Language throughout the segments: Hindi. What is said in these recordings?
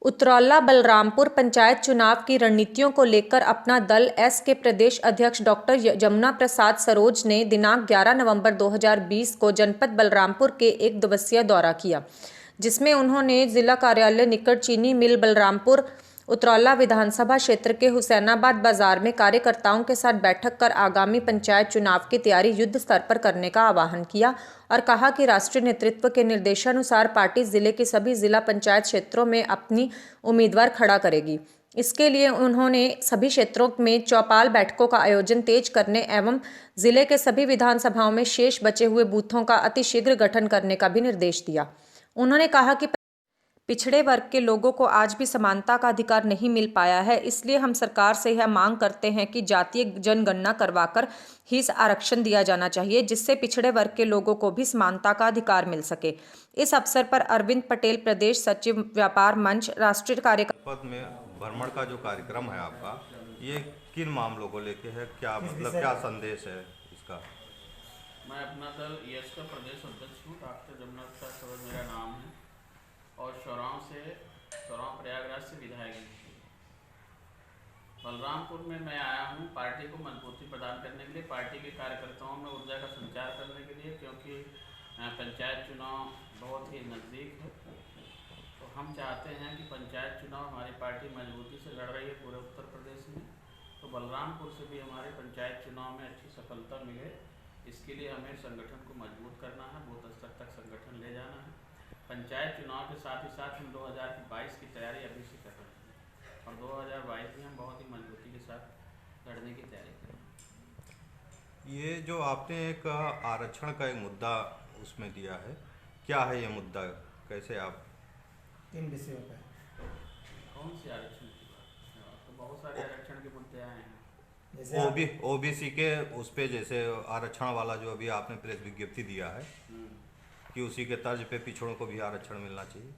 उतरौला बलरामपुर पंचायत चुनाव की रणनीतियों को लेकर अपना दल एस के प्रदेश अध्यक्ष डॉक्टर जमुना प्रसाद सरोज ने दिनांक 11 नवंबर 2020 को जनपद बलरामपुर के एक दिवसीय दौरा किया, जिसमें उन्होंने जिला कार्यालय निकट चीनी मिल बलरामपुर, उतरौला विधानसभा क्षेत्र के हुसैनाबाद बाजार में कार्यकर्ताओं के साथ बैठक कर आगामी पंचायत चुनाव की तैयारी युद्ध स्तर पर करने का आह्वान किया और कहा कि राष्ट्रीय नेतृत्व के निर्देशानुसार पार्टी जिले के सभी जिला पंचायत क्षेत्रों में अपनी उम्मीदवार खड़ा करेगी। इसके लिए उन्होंने सभी क्षेत्रों में चौपाल बैठकों का आयोजन तेज करने एवं जिले के सभी विधानसभाओं में शेष बचे हुए बूथों का अतिशीघ्र गठन करने का भी निर्देश दिया। उन्होंने कहा कि पिछड़े वर्ग के लोगों को आज भी समानता का अधिकार नहीं मिल पाया है, इसलिए हम सरकार से यह मांग करते हैं कि जातीय जनगणना करवाकर ही आरक्षण दिया जाना चाहिए, जिससे पिछड़े वर्ग के लोगों को भी समानता का अधिकार मिल सके। इस अवसर पर अरविंद पटेल, प्रदेश सचिव व्यापार मंच, राष्ट्रीय पद में भ्रमण का जो कार्यक्रम है आपका, ये किन मामलों को लेके है? क्या मतलब क्या संदेश है इसका? मैं अपना दल यस का प्रदेश अध्यक्ष हूँ। डॉक्टर जमुना प्रसाद सरोज मेरा नाम है और शौराव प्रयागराज से विधायक हूँ। बलरामपुर में मैं आया हूँ पार्टी को मजबूती प्रदान करने के लिए, पार्टी के कार्यकर्ताओं में ऊर्जा का संचार करने के लिए, क्योंकि पंचायत चुनाव बहुत ही नज़दीक है। तो हम चाहते हैं कि पंचायत चुनाव हमारी पार्टी मजबूती से लड़ रही है पूरे उत्तर प्रदेश में, तो बलरामपुर से भी हमारे पंचायत चुनाव में अच्छी सफलता मिले, इसके लिए हमें संगठन को मजबूत करना है, बूथ स्तर तक संगठन ले जाना है। पंचायत चुनाव के साथ ही साथ हम 2022 की तैयारी अभी से कर रहे हैं और 2022 में हम बहुत ही मजबूती के साथ लड़ने की तैयारी कर रहे हैं। ये जो आपने एक आरक्षण का एक मुद्दा उसमें दिया है, क्या है ये मुद्दा? कैसे आप इन विषयों पर कौन सी आरक्षण की बात? तो बहुत सारे आरक्षण के मुद्दे आए हैं। ओबीसी के उस पे जैसे आरक्षण वाला जो अभी आपने प्रेस विज्ञप्ति दिया है कि उसी के तर्ज पे पिछड़ों को भी आरक्षण मिलना चाहिए।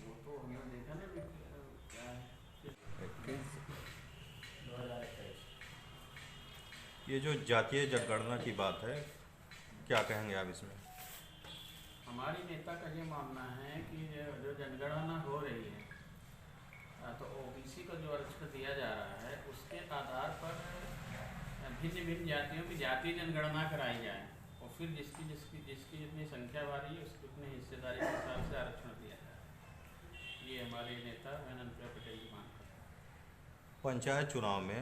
वो तो हमने देखा ना क्या है। ये जो जातीय जनगणना की बात है, क्या कहेंगे आप इसमें? हमारी नेता का ये मानना है कि जो जनगणना हो रही है तो ओबीसी को जो आरक्षण दिया जा रहा है उसके आधार पर भिन्न भिन्न जातियों की जातीय जनगणना कराई जाए और फिर जिसकी जितनी संख्या वाली है उसकी उतनी हिस्सेदारी के हिसाब से आरक्षण दिया जाए। ये हमारे नेता अनंत पटेल की मांग करते हैं। पंचायत चुनाव में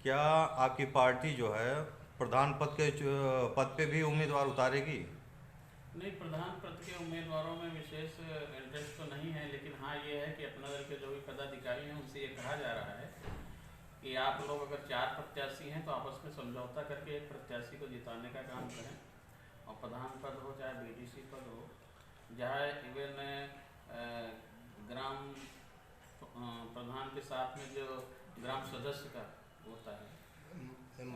क्या आपकी पार्टी जो है प्रधान पद पे भी उम्मीदवार उतारेगी? नहीं, प्रधान पद के उम्मीदवारों में विशेष इंटरेस्ट तो नहीं है, लेकिन हाँ ये है कि अपना दल के जो भी पदाधिकारी हैं उनसे ये कहा जा रहा है कि आप लोग अगर 4 प्रत्याशी हैं तो आपस में समझौता करके एक प्रत्याशी को जिताने का काम करें और प्रधान पद हो चाहे बीडीसी पद हो, चाहे इवन ग्राम प्रधान के साथ में जो ग्राम सदस्य का होता है,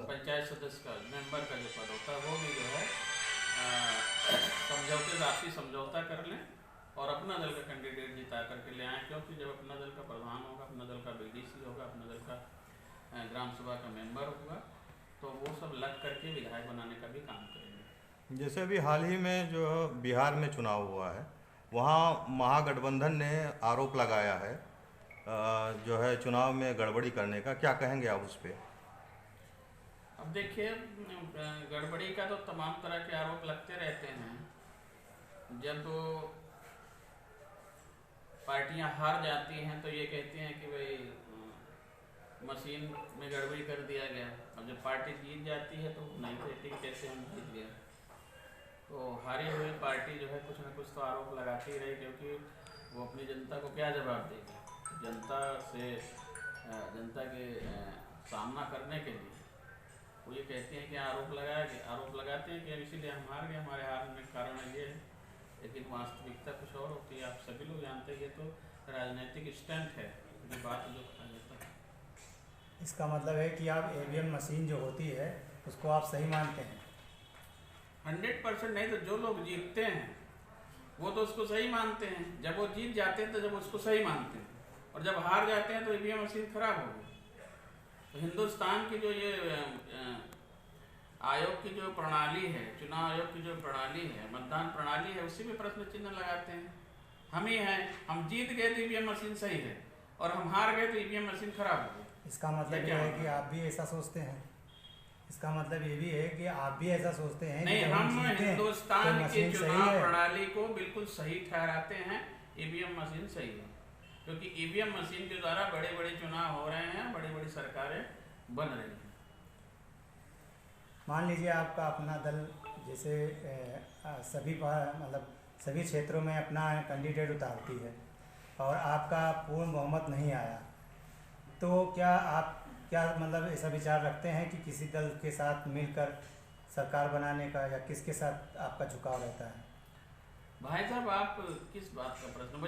पंचायत सदस्य का मेंबर का जो पद होता है वो भी जो है आपसी समझौता कर लें और अपना दल का कैंडिडेट जिता करके ले आएँ, क्योंकि जब अपना दल का प्रधान होगा, अपना दल का बीडीसी होगा, अपना दल का ग्राम सभा का मेंबर होगा तो वो सब लग करके विधायक बनाने का भी काम करेंगे। जैसे अभी हाल ही में जो बिहार में चुनाव हुआ है, वहाँ महागठबंधन ने आरोप लगाया है जो है चुनाव में गड़बड़ी करने का, क्या कहेंगे आप उस पर? अब देखिए, गड़बड़ी का तो तमाम तरह के आरोप लगते रहते हैं। जब पार्टियां हार जाती हैं तो ये कहती हैं कि भाई मशीन में गड़बड़ी कर दिया गया, अब जब पार्टी जीत जाती है तो नहीं कहती कि कैसे हम जीत गए। तो हारी हुई पार्टी जो है कुछ ना कुछ तो आरोप लगाती ही रही, क्योंकि वो अपनी जनता को क्या जवाब देगी। जनता के सामना करने के लिए वो ये कहते हैं कि आरोप लगाते हैं कि इसीलिए हम हार गए, हमारे हारने का कारण ये है, लेकिन वास्तविकता कुछ और होती है। आप सभी लोग जानते हैं ये तो राजनीतिक स्टंट है, ये बात जो कहा जाता है। इसका मतलब है कि आप ईवीएम मशीन जो होती है उसको आप सही मानते हैं? 100% नहीं, तो जो लोग जीतते हैं वो तो उसको सही मानते हैं। जब वो जीत जाते हैं तो जब उसको सही मानते हैं, और जब हार जाते हैं तो ईवीएम मशीन खराब हो गई। तो हिंदुस्तान की जो ये आयोग की जो प्रणाली है, चुनाव आयोग की जो प्रणाली है, मतदान प्रणाली है, उसी में प्रश्न चिन्ह लगाते हैं। हम ही हैं। हम जीत गए तो ईवीएम मशीन सही है, और हम हार गए तो ईवीएम मशीन खराब हो गई। इसका मतलब ये है कि आप भी ऐसा सोचते हैं? इसका मतलब ये भी है कि आप भी ऐसा सोचते हैं कि नहीं, जब हम जीते हैं, हिंदुस्तान तो की मशीन सही चुनाव है। प्रणाली को बिल्कुल सही ठहराते हैं, ईवीएम मशीन सही है, क्योंकि ईवीएम मशीन के द्वारा बड़े बड़े चुनाव हो रहे हैं, बड़ी बड़ी सरकारें बन रही हैं। मान लीजिए आपका अपना दल जैसे मतलब सभी क्षेत्रों में अपना कैंडिडेट उतारती है और आपका पूर्ण बहुमत नहीं आया, तो क्या मतलब ऐसा विचार रखते हैं कि किसी दल के साथ मिलकर सरकार बनाने का, या किसके साथ आपका झुकाव रहता है? भाई साहब, आप किस बात का प्रश्न